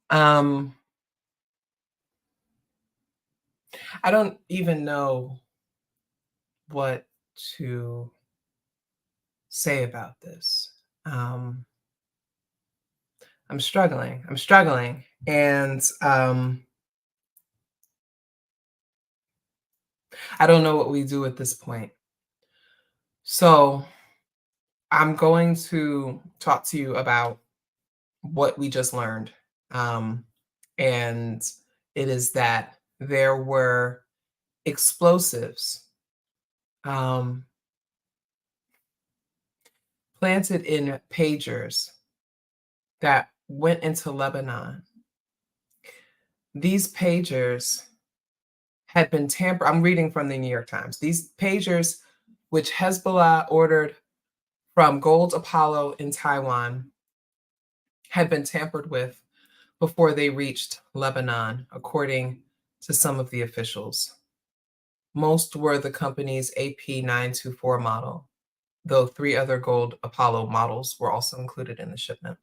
Um, I don't even know what to say about this. Um, I'm struggling. I'm struggling. And I don't know what we do at this point. So I'm going to talk to you about what we just learned. Um, and it is that there were explosives um, planted in pagers that went into Lebanon. These pagers had been tampered. I'm reading from the New York Times. These pagers, which Hezbollah ordered from Gold Apollo in Taiwan, had been tampered with before they reached Lebanon, according to some of the officials. Most were the company's AP924 model, though 3 other Gold Apollo models were also included in the shipment.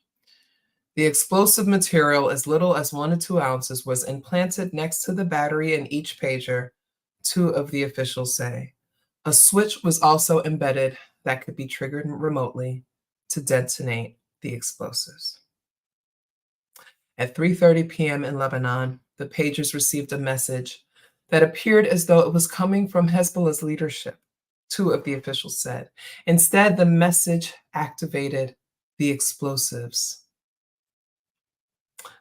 The explosive material, as little as 1 to 2 ounces, was implanted next to the battery in each pager, 2 of the officials say. A switch was also embedded that could be triggered remotely to detonate the explosives. At 3:30 p.m. in Lebanon, the pagers received a message that appeared as though it was coming from Hezbollah's leadership, 2 of the officials said. Instead, the message activated the explosives.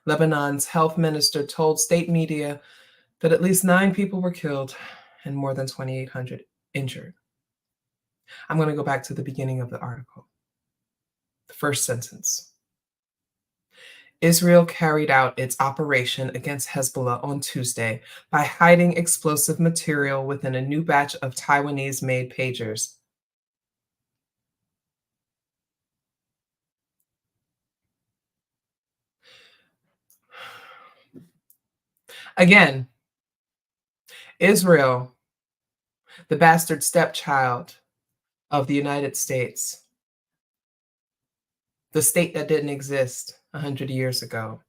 Lebanon's health minister told state media that at least 9 people were killed and more than 2,800 injured. I'm going to go back to the beginning of the article. The first sentence. Israel carried out its operation against Hezbollah on Tuesday by hiding explosive material within a new batch of Taiwanese-made pagers. Again, Israel, the bastard stepchild of the United States, the state that didn't exist 100 years ago,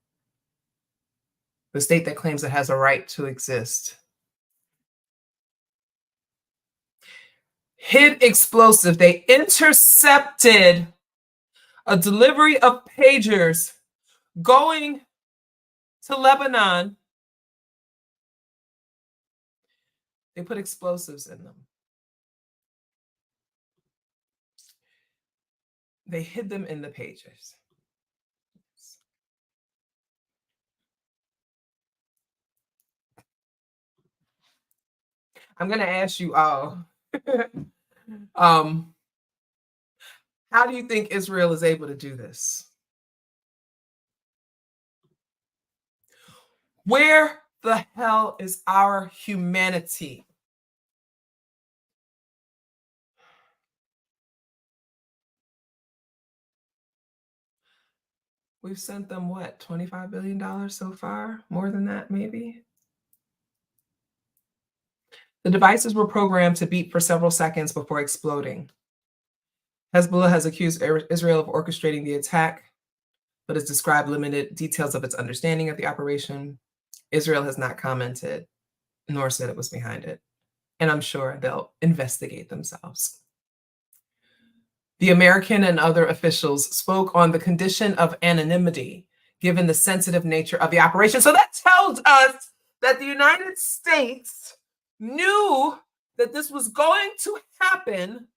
the state that claims it has a right to exist, hid explosive. They intercepted a delivery of pagers going to Lebanon. They put explosives in them. They hid them in the pagers. I'm going to ask you all, how do you think Israel is able to do this? Where the hell is our humanity? We've sent them what, $25 billion so far? More than that, maybe? The devices were programmed to beep for several seconds before exploding. Hezbollah has accused Israel of orchestrating the attack, but has described limited details of its understanding of the operation. Israel has not commented, nor said it was behind it. And I'm sure they'll investigate themselves. The American and other officials spoke on the condition of anonymity, given the sensitive nature of the operation. So that tells us that the United States knew that this was going to happen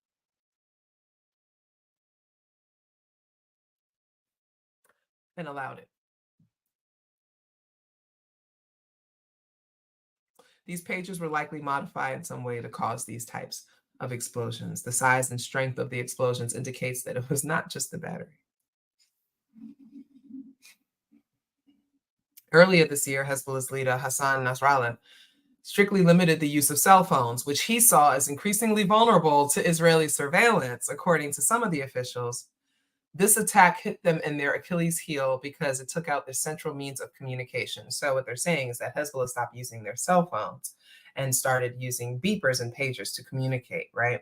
and allowed it. These pagers were likely modified in some way to cause these types of explosions. The size and strength of the explosions indicates that it was not just the battery. Earlier this year, Hezbollah's leader, Hassan Nasrallah, strictly limited the use of cell phones, which he saw as increasingly vulnerable to Israeli surveillance, according to some of the officials. This attack hit them in their Achilles heel because it took out their central means of communication. So what they're saying is that Hezbollah stopped using their cell phones and started using beepers and pagers to communicate, right?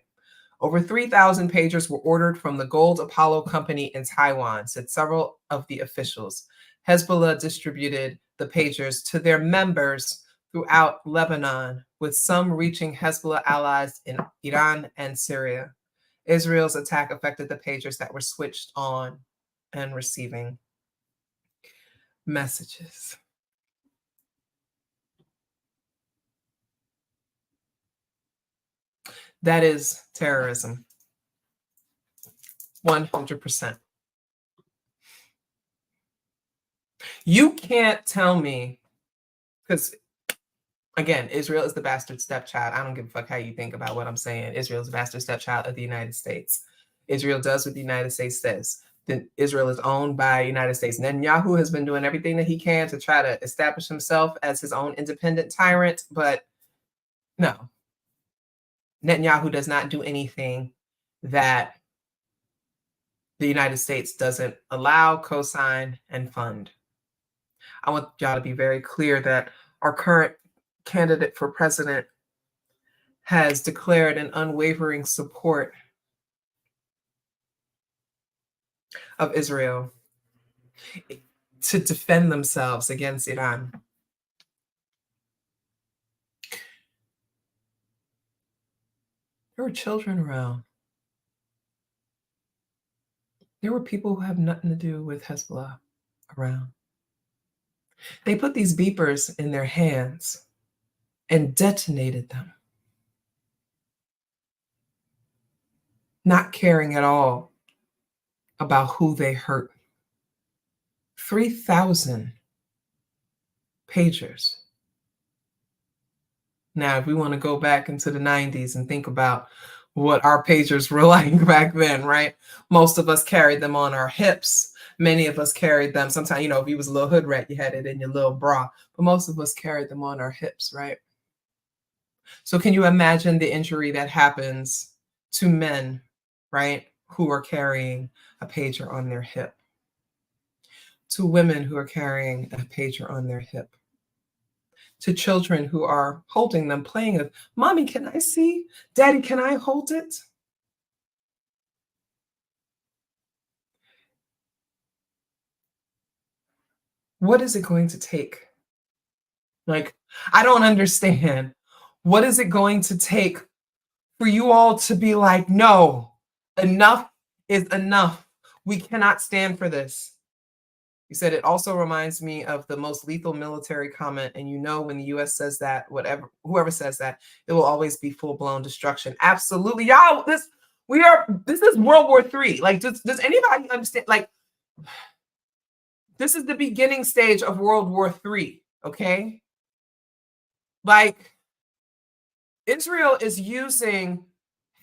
Over 3,000 pagers were ordered from the Gold Apollo company in Taiwan, said several of the officials. Hezbollah distributed the pagers to their members throughout Lebanon, with some reaching Hezbollah allies in Iran and Syria. Israel's attack affected the pagers that were switched on and receiving messages. That is terrorism. 100%. You can't tell me, because again, Israel is the bastard stepchild. I don't give a fuck how you think about what I'm saying. Israel is the bastard stepchild of the United States. Israel does what the United States says. Then Israel is owned by the United States. Netanyahu has been doing everything that he can to try to establish himself as his own independent tyrant, but no. Netanyahu does not do anything that the United States doesn't allow, co-sign, and fund. I want y'all to be very clear that our current candidate for president has declared an unwavering support of Israel to defend themselves against Iran. There were children around. There were people who have nothing to do with Hezbollah around. They put these beepers in their hands and detonated them, not caring at all about who they hurt. 3,000 pagers. Now, if we want to go back into the 90s and think about what our pagers were like back then, right? Most of us carried them on our hips. Many of us carried them. Sometimes, if you was a little hood rat, you had it in your little bra. But most of us carried them on our hips, right? So can you imagine the injury that happens to men, right, who are carrying a pager on their hip? To women who are carrying a pager on their hip? To children who are holding them, playing with, Mommy, can I see? Daddy, can I hold it? What is it going to take? Like, I don't understand. What is it going to take for you all to be like, no, enough is enough. We cannot stand for this. You said it also reminds me of the most lethal military comment. And when the US says that, whoever says that, it will always be full-blown destruction. Absolutely. Y'all, this is World War III. Like, does anybody understand? Like, this is the beginning stage of World War III, okay? Like, Israel is using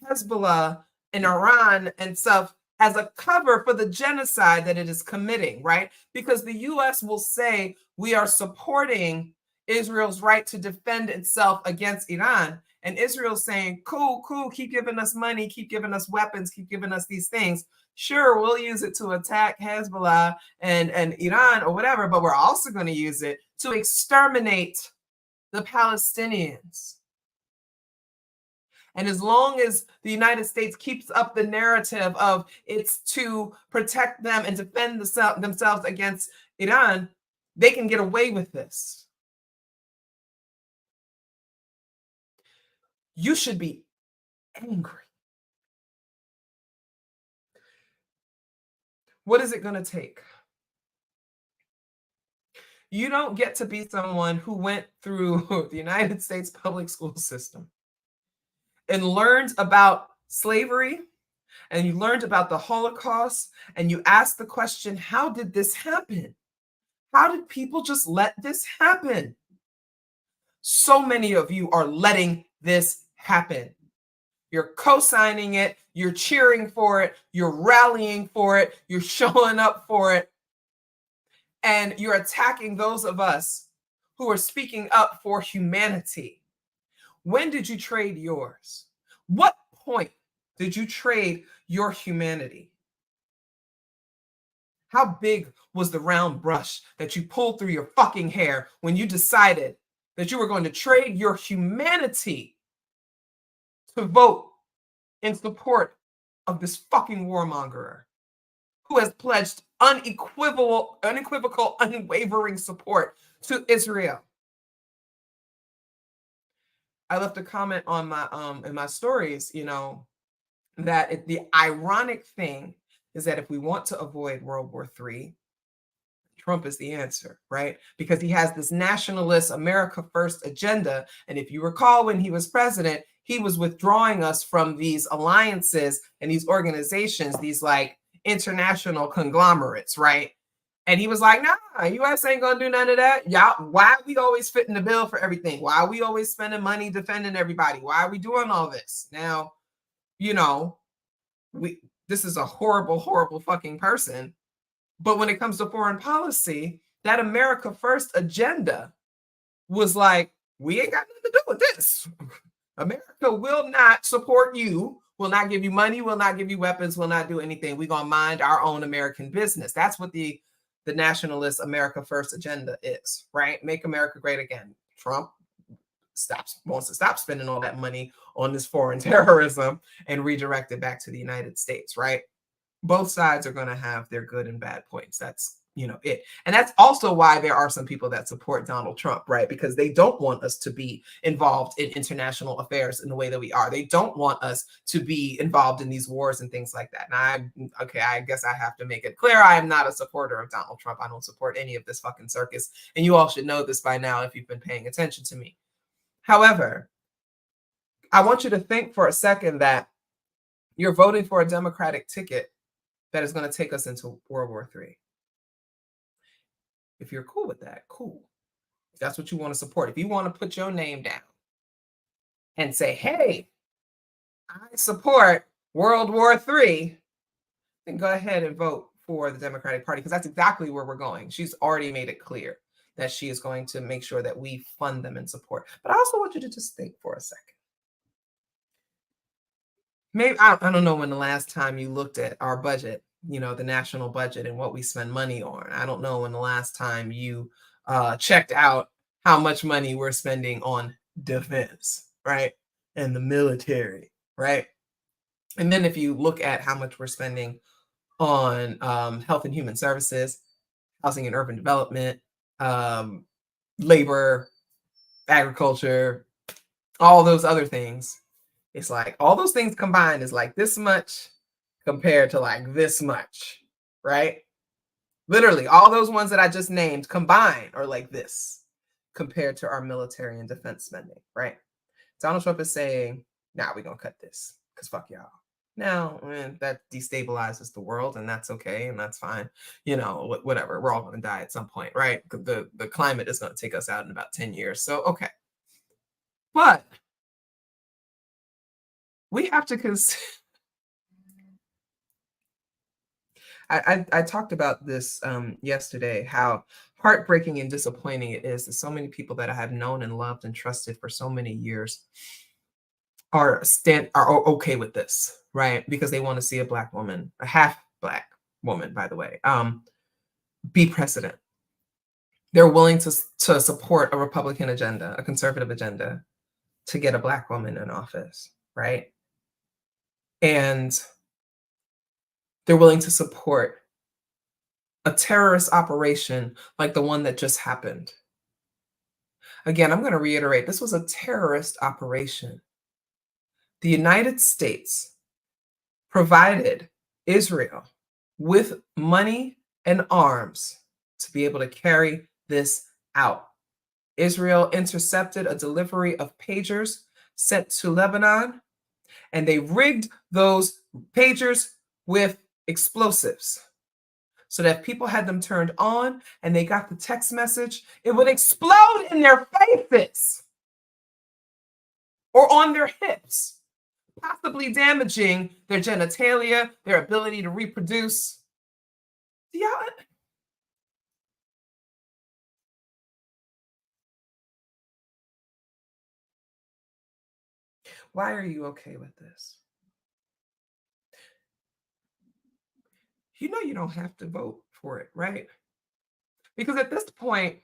Hezbollah and Iran and stuff as a cover for the genocide that it is committing, right? Because the US will say we are supporting Israel's right to defend itself against Iran. And Israel's saying, cool, keep giving us money, keep giving us weapons, keep giving us these things. Sure, we'll use it to attack Hezbollah and Iran or whatever, but we're also going to use it to exterminate the Palestinians. And as long as the United States keeps up the narrative of it's to protect them and defend themselves against Iran, they can get away with this. You should be angry. What is it going to take? You don't get to be someone who went through the United States public school system and learned about slavery, and you learned about the Holocaust, and you asked the question, how did this happen? How did people just let this happen? So many of you are letting this happen. You're co-signing it, you're cheering for it, you're rallying for it, you're showing up for it, and you're attacking those of us who are speaking up for humanity. When did you trade yours? What point did you trade your humanity? How big was the round brush that you pulled through your fucking hair when you decided that you were going to trade your humanity to vote in support of this fucking warmonger who has pledged unequivocal, unwavering support to Israel. I left a comment on my in my stories, that the ironic thing is that if we want to avoid World War III, Trump is the answer, right? Because he has this nationalist America First agenda. And if you recall, when he was president, he was withdrawing us from these alliances and these organizations, these like international conglomerates, right? And he was like, nah, US ain't gonna do none of that. Y'all, why are we always fitting the bill for everything? Why are we always spending money defending everybody? Why are we doing all this? Now, you know, this is a horrible, horrible fucking person. But when it comes to foreign policy, that America First agenda was like, we ain't got nothing to do with this. America will not support you, will not give you money, will not give you weapons, will not do anything. We're going to mind our own American business. That's what the nationalist America First agenda is, right? Make America great again. Trump wants to stop spending all that money on this foreign terrorism and redirect it back to the United States, right? Both sides are going to have their good and bad points. That's it. And that's also why there are some people that support Donald Trump, right? Because they don't want us to be involved in international affairs in the way that we are. They don't want us to be involved in these wars and things like that. And I guess I have to make it clear, I am not a supporter of Donald Trump. I don't support any of this fucking circus. And you all should know this by now if you've been paying attention to me. However, I want you to think for a second that you're voting for a Democratic ticket that is going to take us into World War III. If you're cool with that, cool. If that's what you want to support. If you want to put your name down and say, hey, I support World War III, then go ahead and vote for the Democratic Party, because that's exactly where we're going. She's already made it clear that she is going to make sure that we fund them and support. But I also want you to just think for a second. Maybe, I don't know when the last time you looked at our budget, the national budget and what we spend money on. I don't know when the last time you checked out how much money we're spending on defense, right? And the military, right? And then if you look at how much we're spending on health and human services, housing and urban development, labor, agriculture, all those other things, it's like all those things combined is like this much compared to like this much, right? Literally, all those ones that I just named combined are like this compared to our military and defense spending, right? Donald Trump is saying, nah, we're going to cut this because fuck y'all. Now, that destabilizes the world, and that's okay, and that's fine. Whatever. We're all going to die at some point, right? The climate is going to take us out in about 10 years. So, okay. But we have to consider. I talked about this yesterday, how heartbreaking and disappointing it is that so many people that I have known and loved and trusted for so many years are okay with this, right? Because they want to see a Black woman, a half Black woman, by the way, be president. They're willing to support a Republican agenda, a conservative agenda, to get a Black woman in office, right? And they're willing to support a terrorist operation like the one that just happened. Again, I'm going to reiterate, this was a terrorist operation. The United States provided Israel with money and arms to be able to carry this out. Israel intercepted a delivery of pagers sent to Lebanon, and they rigged those pagers with explosives so that if people had them turned on and they got the text message, it would explode in their faces or on their hips, possibly damaging their genitalia, their ability to reproduce. Yeah. Why are you okay with this? You don't have to vote for it, right? Because at this point,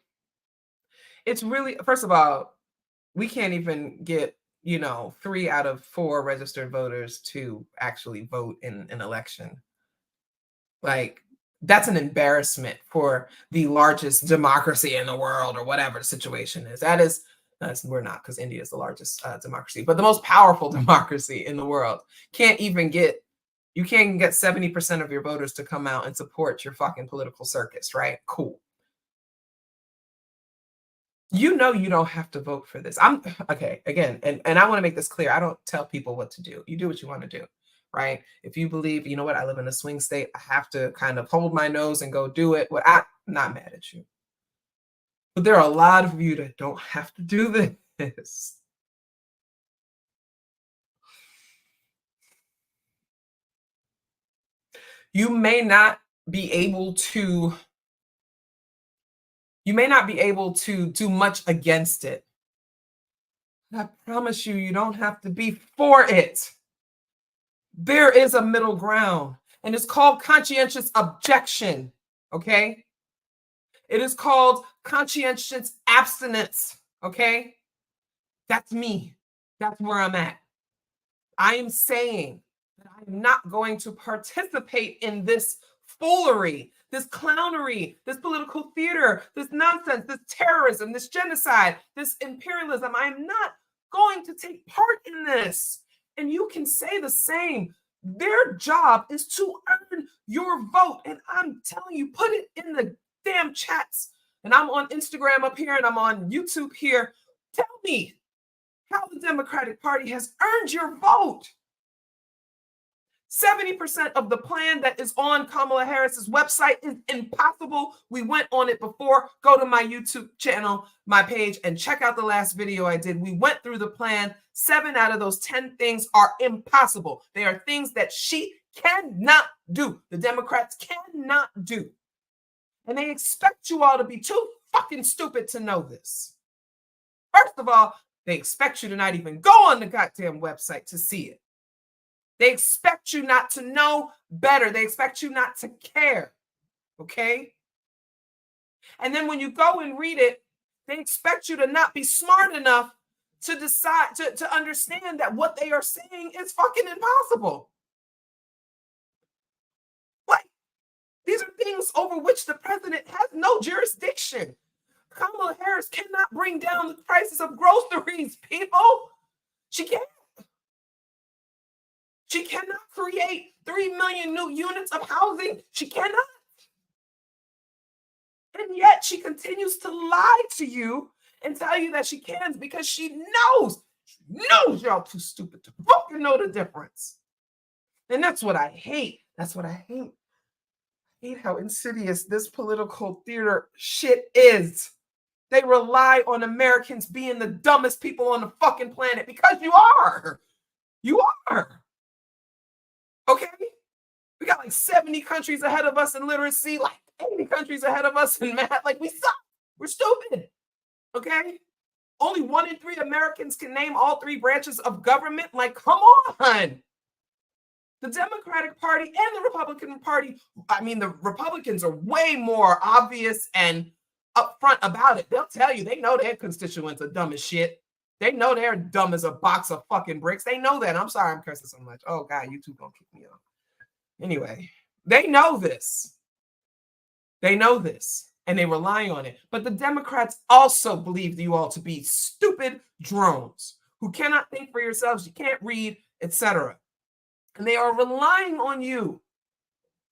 it's really, first of all, we can't even get 3 out of 4 registered voters to actually vote in an election. Like, That's an embarrassment for the largest democracy in the world, or whatever the situation is. We're not, because India is the largest democracy, but the most powerful democracy in the world you can't get 70% of your voters to come out and support your fucking political circus, right? Cool. You know you don't have to vote for this. I'm okay, again, and I want to make this clear. I don't tell people what to do. You do what you want to do, right? If you believe, you know what, I live in a swing state, I have to kind of hold my nose and go do it. I'm not mad at you. But there are a lot of you that don't have to do this. You may not be able to do much against it. I promise you don't have to be for it. There is a middle ground, and it's called conscientious objection, okay? It is called conscientious abstinence, okay? That's me. That's where I'm at. I am saying that I'm not going to participate in this foolery, this clownery, this political theater, this nonsense, this terrorism, this genocide, this imperialism. I'm not going to take part in this. And you can say the same. Their job is to earn your vote. And I'm telling you, put it in the damn chats. And I'm on Instagram up here and I'm on YouTube here. Tell me how the Democratic Party has earned your vote. 70% of the plan that is on Kamala Harris's website is impossible. We went on it before. Go to my YouTube channel, my page, and check out the last video I did. We went through the plan. 7 out of those 10 things are impossible. They are things that she cannot do. The Democrats cannot do. And they expect you all to be too fucking stupid to know this. First of all, they expect you to not even go on the goddamn website to see it. They expect you not to know better. They expect you not to care. Okay? And then when you go and read it, they expect you to not be smart enough to decide, to understand that what they are saying is fucking impossible. Like, these are things over which the president has no jurisdiction. Kamala Harris cannot bring down the prices of groceries, people. She can't. She cannot create 3 million new units of housing. She cannot. And yet she continues to lie to you and tell you that she can, because she knows y'all too stupid to fucking know the difference. And that's what I hate. That's what I hate. I hate how insidious this political theater shit is. They rely on Americans being the dumbest people on the fucking planet, because you are. You are. Okay? We got like 70 countries ahead of us in literacy, like 80 countries ahead of us in math. Like, we suck. We're stupid. Okay? Only 1 in 3 Americans can name all 3 branches of government. Like, come on. The Democratic Party and the Republican Party, I mean, the Republicans are way more obvious and upfront about it. They'll tell you, they know their constituents are dumb as shit. They know they're dumb as a box of fucking bricks. They know that. I'm sorry I'm cursing so much. Oh, God, YouTube gonna kick me off. Anyway, they know this. They know this, and they rely on it. But the Democrats also believe you all to be stupid drones who cannot think for yourselves, you can't read, etc. And they are relying on you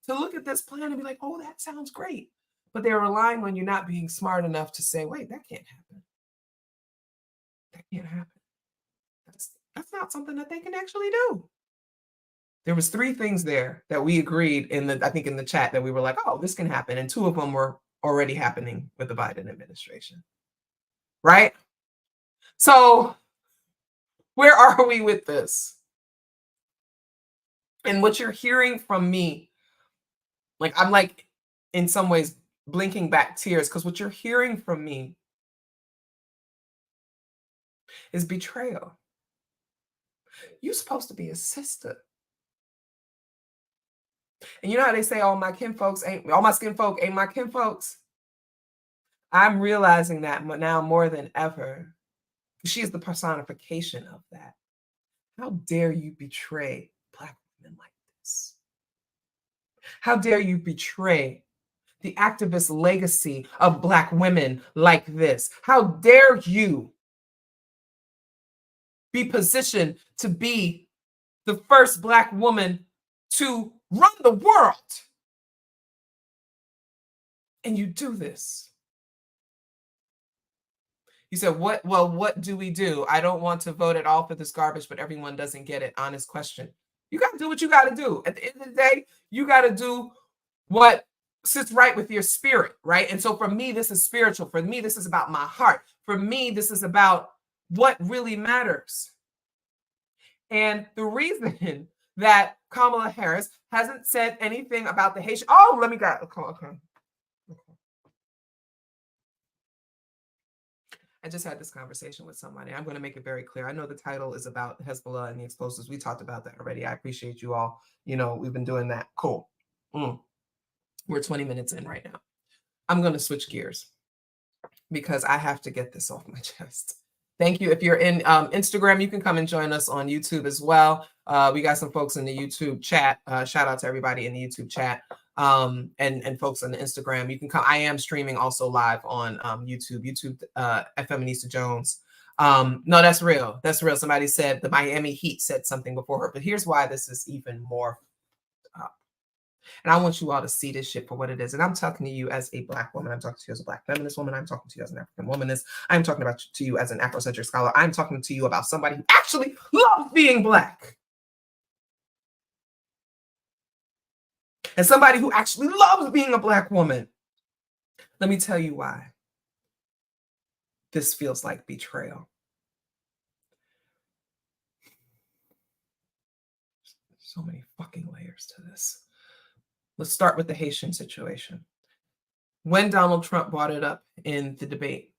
to look at this plan and be like, oh, that sounds great. But they're relying on you not being smart enough to say, wait, that can't happen. That can't happen. That's not something that they can actually do. There was 3 things there that we agreed in the chat that we were like, oh, this can happen. And 2 of them were already happening with the Biden administration. Right? So where are we with this? And what you're hearing from me, like, I'm like, in some ways, blinking back tears, because what you're hearing from me is betrayal. You're supposed to be a sister. And you know how they say, all my skin folk ain't my kin folks? I'm realizing that now more than ever. She is the personification of that. How dare you betray Black women like this? How dare you betray the activist legacy of Black women like this? How dare you be positioned to be the first Black woman to run the world? And you do this. You said, what? Well, what do we do? I don't want to vote at all for this garbage, but everyone doesn't get it. Honest question. You got to do what you got to do. At the end of the day, you got to do what sits right with your spirit, right? And so for me, this is spiritual. For me, this is about my heart. For me, this is about what really matters. And the reason that Kamala Harris hasn't said anything about the Haitian, oh, let me go. Okay. I just had this conversation with somebody. I'm going to make it very clear. I know the title is about Hezbollah and the explosives. We talked about that already. I appreciate you all. You know, we've been doing that. Cool. We're 20 minutes in right now. I'm going to switch gears because I have to get this off my chest. Thank you. If you're in Instagram, you can come and join us on YouTube as well. We got some folks in the YouTube chat. Shout out to everybody in the YouTube chat. And folks on the Instagram, you can come. I am streaming also live on YouTube, FM Anissa Jones. No, that's real. That's real. Somebody said the Miami Heat said something before her, but here's why this is even more. And I want you all to see this shit for what it is. And I'm talking to you as a Black woman. I'm talking to you as a Black feminist woman. I'm talking to you as an African womanist. I'm talking to you as an Afrocentric scholar. I'm talking to you about somebody who actually loves being Black. And somebody who actually loves being a Black woman. Let me tell you why this feels like betrayal. So many fucking layers to this. Let's start with the Haitian situation. When Donald Trump brought it up in the debate,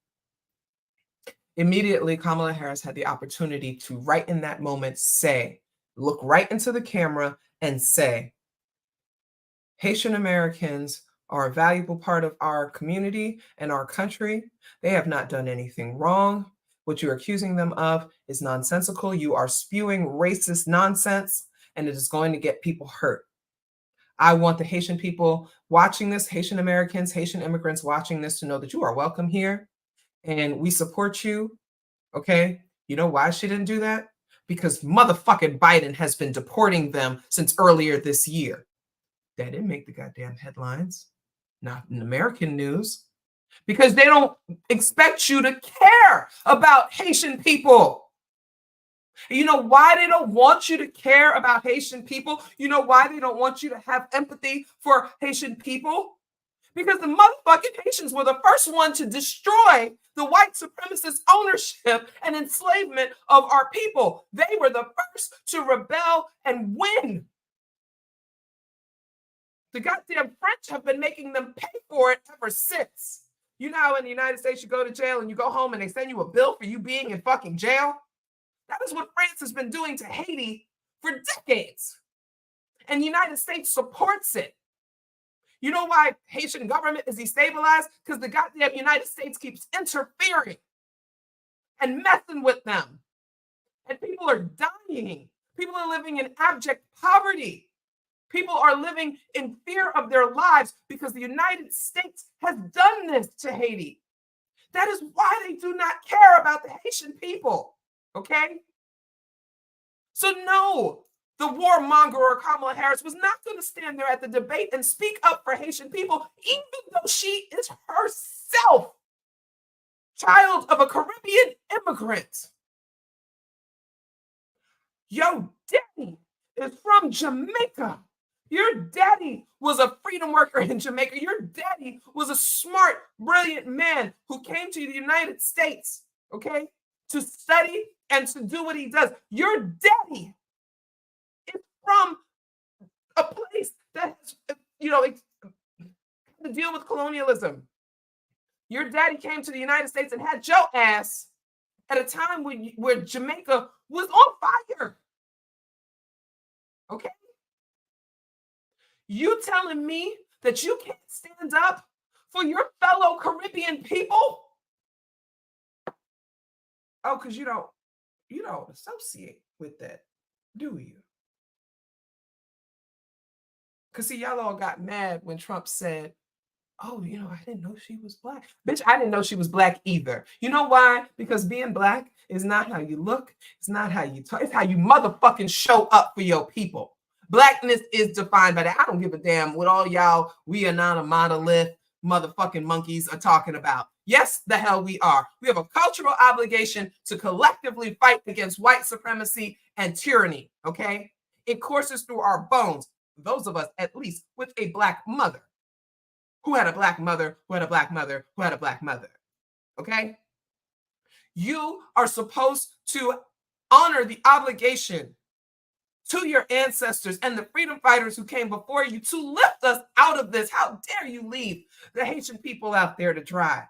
immediately Kamala Harris had the opportunity to, right in that moment, look right into the camera and say, Haitian Americans are a valuable part of our community and our country. They have not done anything wrong. What you're accusing them of is nonsensical. You are spewing racist nonsense, and it is going to get people hurt. I want the Haitian people watching this, Haitian Americans, Haitian immigrants watching this to know that you are welcome here and we support you. Okay. You know why she didn't do that? Because motherfucking Biden has been deporting them since earlier this year. That didn't make the goddamn headlines, not in American news, because they don't expect you to care about Haitian people. You know why they don't want you to care about Haitian people? You know why they don't want you to have empathy for Haitian people? Because the motherfucking Haitians were the first one to destroy the white supremacist ownership and enslavement of our people. They were the first to rebel and win. The goddamn French have been making them pay for it ever since. You know how in the United States you go to jail and you go home and they send you a bill for you being in fucking jail? That is what France has been doing to Haiti for decades. And the United States supports it. You know why Haitian government is destabilized? Because the goddamn United States keeps interfering and messing with them. And people are dying. People are living in abject poverty. People are living in fear of their lives because the United States has done this to Haiti. That is why they do not care about the Haitian people. Okay? So no, the warmonger Kamala Harris was not going to stand there at the debate and speak up for Haitian people, even though she is herself child of a Caribbean immigrant. Your daddy is from Jamaica. Your daddy was a freedom worker in Jamaica. Your daddy was a smart, brilliant man who came to the United States, okay, to study and to do what he does. Your daddy is from a place that has, to deal with colonialism. Your daddy came to the United States and had your ass at a time where Jamaica was on fire. Okay? You telling me that you can't stand up for your fellow Caribbean people? Oh, because you don't associate with that, do you? Because see, y'all all got mad when Trump said, oh, I didn't know she was black. Bitch, I didn't know she was black either. You know why? Because being black is not how you look. It's not how you talk. It's how you motherfucking show up for your people. Blackness is defined by that. I don't give a damn what all y'all, we are not a monolith motherfucking monkeys are talking about. Yes, the hell we are. We have a cultural obligation to collectively fight against white supremacy and tyranny, okay? It courses through our bones, those of us at least with a black mother. Who had a black mother, who had a black mother, who had a black mother, okay? You are supposed to honor the obligation to your ancestors and the freedom fighters who came before you to lift us out of this. How dare you leave the Haitian people out there to dry?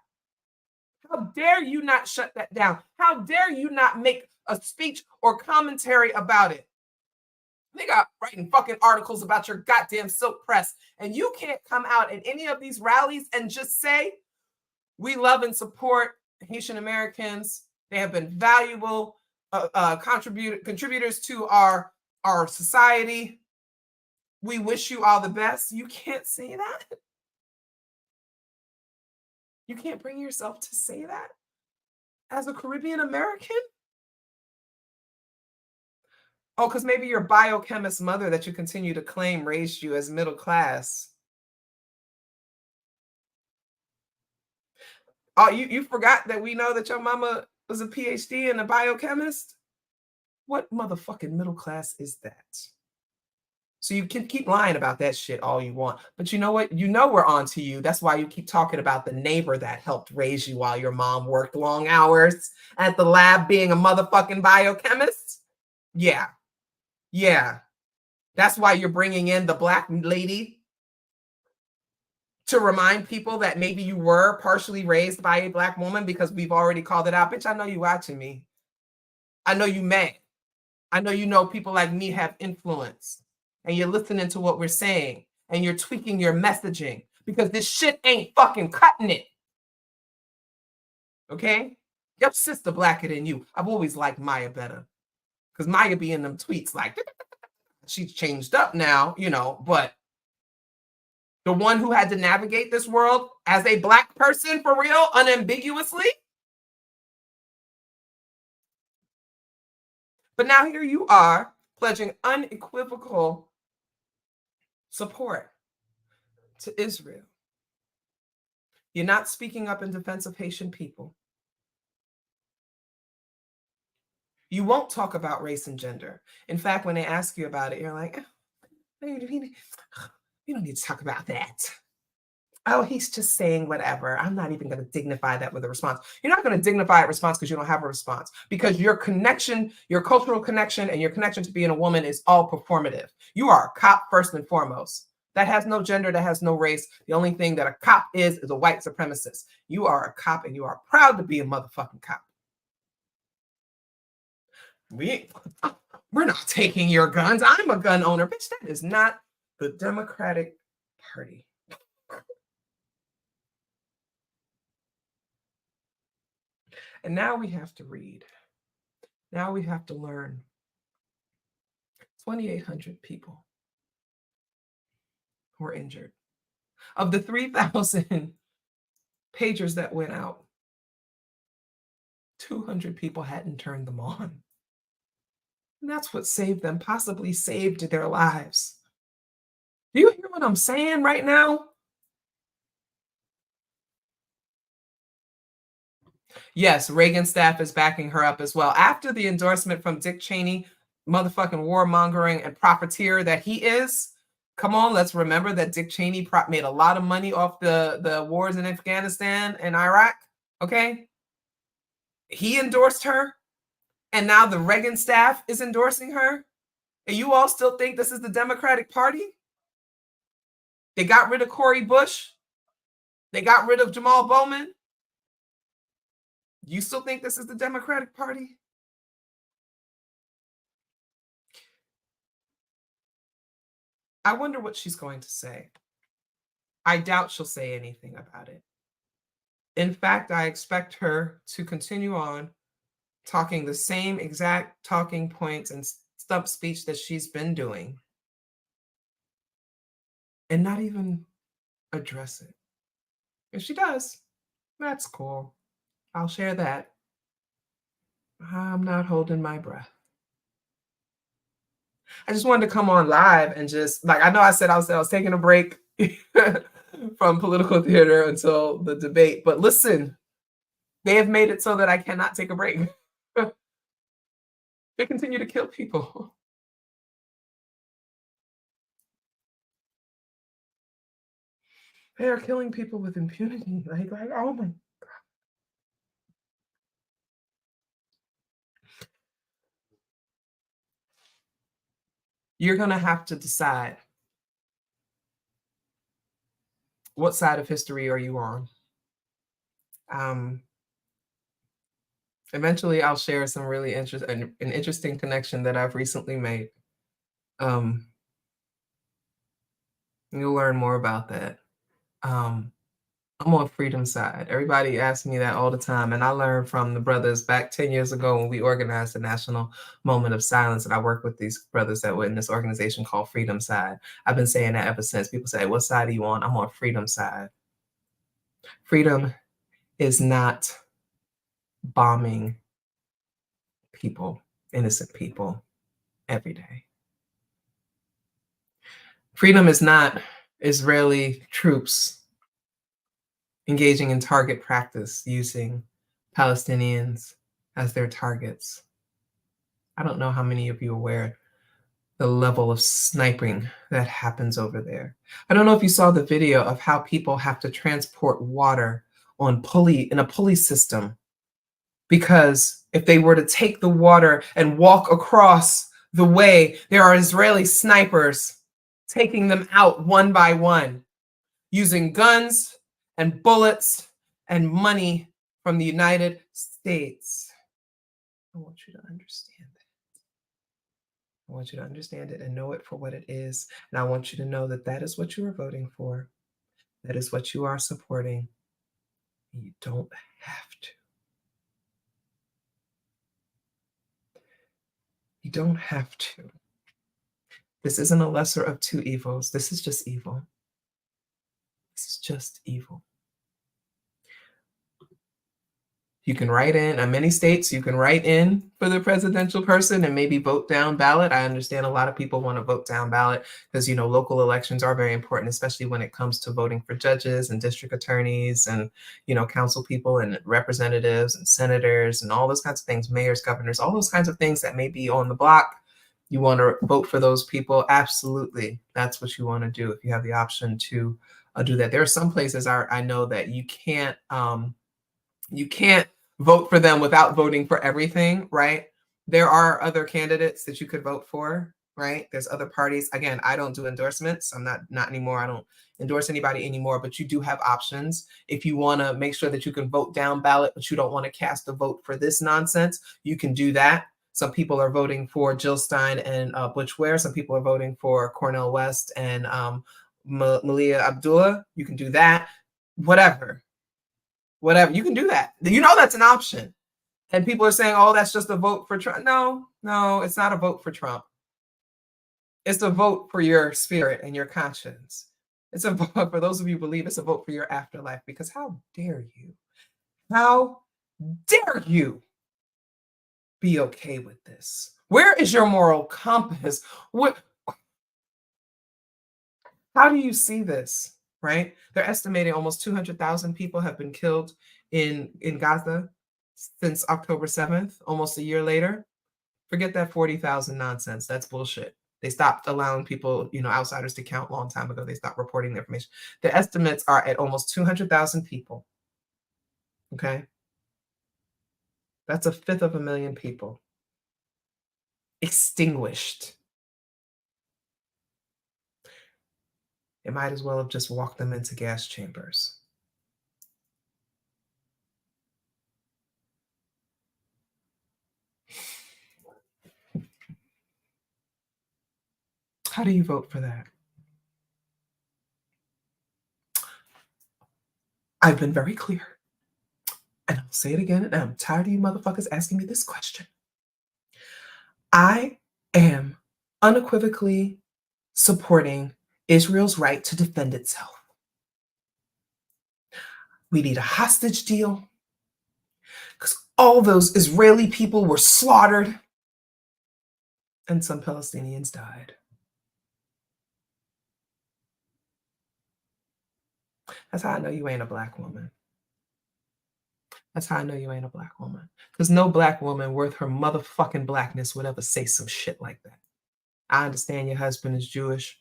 How dare you not shut that down? How dare you not make a speech or commentary about it? They got writing fucking articles about your goddamn silk press, and you can't come out at any of these rallies and just say, we love and support Haitian Americans. They have been valuable contributors to our society. We wish you all the best. You can't say that. You can't bring yourself to say that as a Caribbean American. Oh, because maybe your biochemist mother that you continue to claim raised you as middle class. Oh, you forgot that we know that your mama was a PhD and a biochemist? What motherfucking middle class is that? So you can keep lying about that shit all you want. But you know what? You know we're on to you. That's why you keep talking about the neighbor that helped raise you while your mom worked long hours at the lab being a motherfucking biochemist. Yeah. Yeah. That's why you're bringing in the black lady to remind people that maybe you were partially raised by a black woman, because we've already called it out. Bitch, I know you watching me. I know you mad. I know people like me have influence, and you're listening to what we're saying and you're tweaking your messaging because this shit ain't fucking cutting it. Okay? Your sister blacker than you. I've always liked Maya better because Maya be in them tweets like, she's changed up now, but the one who had to navigate this world as a black person for real, unambiguously. But now here you are pledging unequivocal support to Israel. You're not speaking up in defense of Haitian people. You won't talk about race and gender. In fact, when they ask you about it, you're like, we don't need to talk about that. Oh, he's just saying whatever. I'm not even going to dignify that with a response. You're not going to dignify a response because you don't have a response, because your connection, your cultural connection and your connection to being a woman is all performative. You are a cop first and foremost. That has no gender, that has no race. The only thing that a cop is a white supremacist. You are a cop and you are proud to be a motherfucking cop. We're not taking your guns. I'm a gun owner. Bitch, that is not the Democratic Party. And now we have to read. Now we have to learn. 2,800 people were injured. Of the 3,000 pagers that went out, 200 people hadn't turned them on. And that's what saved them, possibly saved their lives. Do you hear what I'm saying right now? Yes, Reagan's staff is backing her up as well. After the endorsement from Dick Cheney, motherfucking warmongering and profiteer that he is, come on, let's remember that Dick Cheney made a lot of money off the wars in Afghanistan and Iraq, okay? He endorsed her, and now the Reagan staff is endorsing her. And you all still think this is the Democratic Party? They got rid of Cori Bush. They got rid of Jamal Bowman. You still think this is the Democratic Party? I wonder what she's going to say. I doubt she'll say anything about it. In fact, I expect her to continue on talking the same exact talking points and stump speech that she's been doing. and not even address it. If she does, that's cool. I'll share that. I'm not holding my breath. I just wanted to come on live and just like I know I said I was taking a break from political theater until the debate, but listen, they have made it so that I cannot take a break. They continue to kill people. They are killing people with impunity. Like oh my. You're gonna have to decide what side of history are you on. Eventually, I'll share some really an interesting connection that I've recently made. You'll learn more about that. I'm on freedom side. Everybody asks me that all the time, and I learned from the brothers back 10 years ago when we organized the National Moment of Silence, and I work with these brothers that were in this organization called Freedom Side. I've been saying that ever since. People say, what side are you on? I'm on freedom side. Freedom is not bombing people, innocent people, every day. Freedom is not Israeli troops engaging in target practice using Palestinians as their targets. I don't know how many of you are aware the level of sniping that happens over there. I don't know if you saw the video of how people have to transport water on in a pulley system, because if they were to take the water and walk across the way, there are Israeli snipers taking them out one by one using guns and bullets and money from the United States. I want you to understand that. I want you to understand it and know it for what it is. And I want you to know that that is what you are voting for. That is what you are supporting. You don't have to. You don't have to. This isn't a lesser of two evils. This is just evil. This is just evil. You can write in many states, you can write in for the presidential person and maybe vote down ballot. I understand a lot of people want to vote down ballot because, local elections are very important, especially when it comes to voting for judges and district attorneys and, council people and representatives and senators and all those kinds of things, mayors, governors, all those kinds of things that may be on the block. You want to vote for those people? Absolutely. That's what you want to do if you have the option to do that. There are some places I know that you can't vote for them without voting for everything, right? There are other candidates that you could vote for, right? There's other parties. Again, I don't do endorsements. I'm not anymore. I don't endorse anybody anymore, but you do have options. If you want to make sure that you can vote down ballot, but you don't want to cast a vote for this nonsense, you can do that. Some people are voting for Jill Stein and Butch Ware. Some people are voting for Cornel West and Malia Abdullah. You can do that. Whatever, you can do that. That's an option. And people are saying, oh, that's just a vote for Trump. No, it's not a vote for Trump. It's a vote for your spirit and your conscience. It's a vote for those of you who believe it's a vote for your afterlife, because how dare you? How dare you be okay with this? Where is your moral compass? How do you see this? Right? They're estimating almost 200,000 people have been killed in Gaza since October 7th, almost a year later. Forget that 40,000 nonsense. That's bullshit. They stopped allowing people, outsiders to count a long time ago. They stopped reporting the information. The estimates are at almost 200,000 people. Okay? That's 1/5 of a million people extinguished. It might as well have just walked them into gas chambers. How do you vote for that? I've been very clear. And I'll say it again, and I'm tired of you motherfuckers asking me this question. I am unequivocally supporting Israel's right to defend itself. We need a hostage deal because all those Israeli people were slaughtered and some Palestinians died. That's how I know you ain't a black woman. That's how I know you ain't a black woman. Because no black woman worth her motherfucking blackness would ever say some shit like that. I understand your husband is Jewish.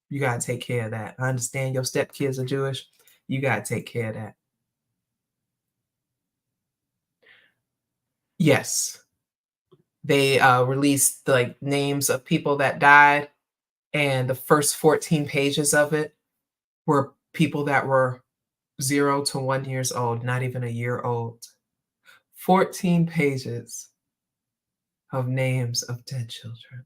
You got to take care of that. I understand your stepkids are Jewish. You got to take care of that. Yes. They released the like names of people that died, and the first 14 pages of it were people that were 0 to 1 years old, not even a year old. 14 pages of names of dead children.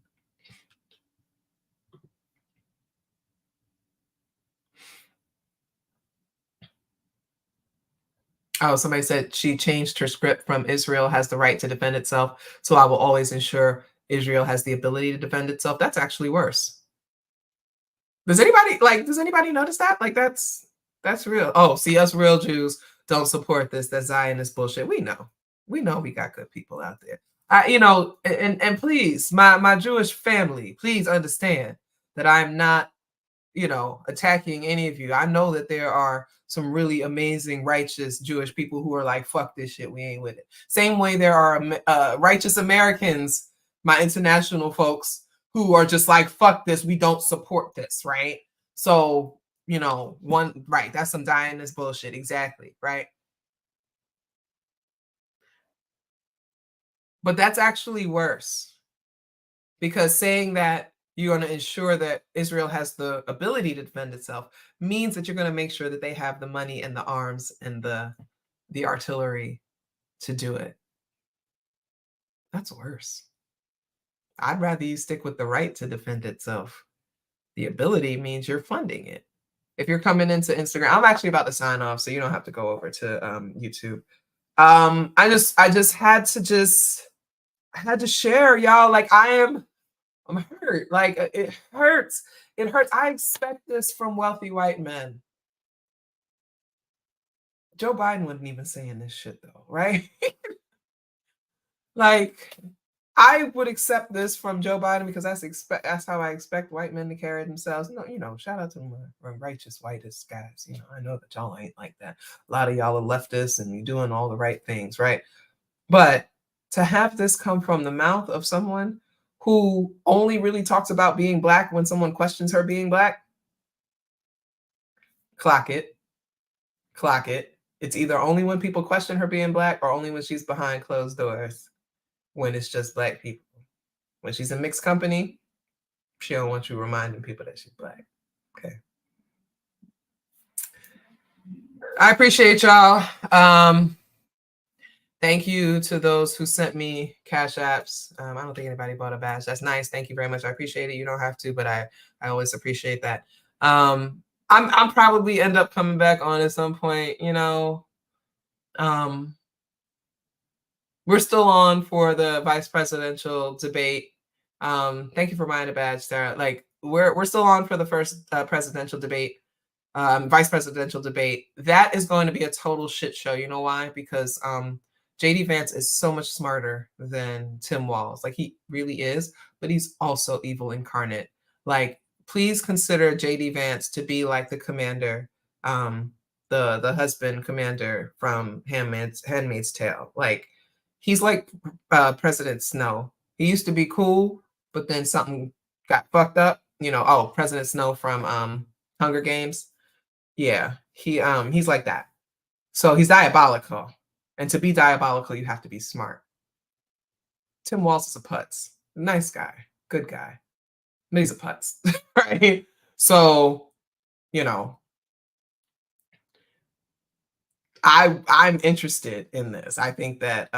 Oh, somebody said she changed her script from Israel has the right to defend itself, so I will always ensure Israel has the ability to defend itself. That's actually worse. Does anybody notice that? Like that's real. Oh, see, us real Jews don't support this. That Zionist bullshit. We know. We know we got good people out there. And please, my Jewish family, please understand that I'm not, attacking any of you. I know that there are some really amazing, righteous Jewish people who are like, fuck this shit, we ain't with it. Same way there are righteous Americans, my international folks, who are just like, fuck this, we don't support this, right? So, that's some Zionist bullshit, exactly, right? But that's actually worse, because saying that you're going to ensure that Israel has the ability to defend itself means that you're going to make sure that they have the money and the arms and the artillery to do it. That's worse. I'd rather you stick with the right to defend itself. The ability means you're funding it. If you're coming into Instagram, I'm actually about to sign off, so you don't have to go over to YouTube. I just had to share, y'all. Like I'm hurt. Like it hurts. It hurts. I expect this from wealthy white men. Joe Biden wasn't even saying this shit though, right? Like I would accept this from Joe Biden because that's how I expect white men to carry themselves. No, shout out to my righteous whitest guys. I know that y'all ain't like that. A lot of y'all are leftists and you're doing all the right things, right? But to have this come from the mouth of someone who only really talks about being black when someone questions her being black, clock it. Clock it. It's either only when people question her being black or only when she's behind closed doors, when it's just black people. When she's in mixed company, she don't want you reminding people that she's black. Okay. I appreciate y'all. Thank you to those who sent me cash apps. I don't think anybody bought a badge. That's nice. Thank you very much. I appreciate it. You don't have to, but I always appreciate that. I'm probably end up coming back on at some point. We're still on for the vice presidential debate. Thank you for buying a badge, Sarah. Like we're still on for the first presidential debate. Vice presidential debate. That is going to be a total shit show. You know why? Because JD Vance is so much smarter than Tim Walz. Like he really is, but he's also evil incarnate. Like please consider JD Vance to be like the commander, the husband commander from Handmaid's Tale. Like he's like President Snow. He used to be cool, but then something got fucked up. President Snow from Hunger Games. Yeah, he's like that. So he's diabolical. And to be diabolical, you have to be smart. Tim Walz is a putz. Nice guy. Good guy. But he's a putz. Right? So, I'm interested in this. I think that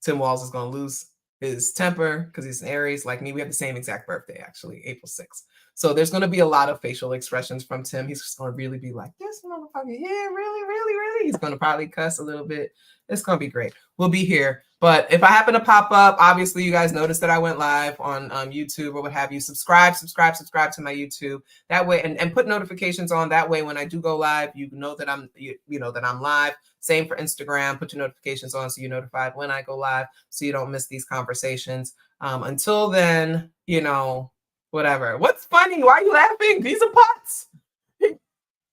Tim Walz is going to lose his temper because he's an Aries like me. We have the same exact birthday, actually, April 6th. So there's going to be a lot of facial expressions from Tim. He's just going to really be like, this motherfucker, yeah, really, really, really. He's going to probably cuss a little bit. It's going to be great. We'll be here. But if I happen to pop up, obviously you guys noticed that I went live on YouTube or what have you. Subscribe to my YouTube. That way, and put notifications on. That way, when I do go live, you know that I'm live. Same for Instagram. Put your notifications on so you're notified when I go live, so you don't miss these conversations. Until then, whatever. What's funny? Why are you laughing? These are pots.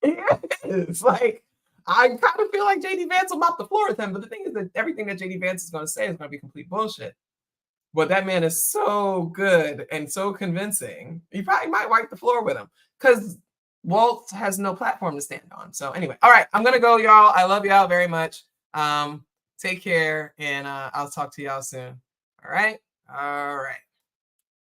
It's like, I kind of feel like JD Vance will mop the floor with him, but the thing is that everything that JD Vance is going to say is going to be complete bullshit. But that man is so good and so convincing. You probably might wipe the floor with him because Walt has no platform to stand on. So anyway, all right, I'm going to go, y'all. I love y'all very much. Take care, and I'll talk to y'all soon. All right? All right.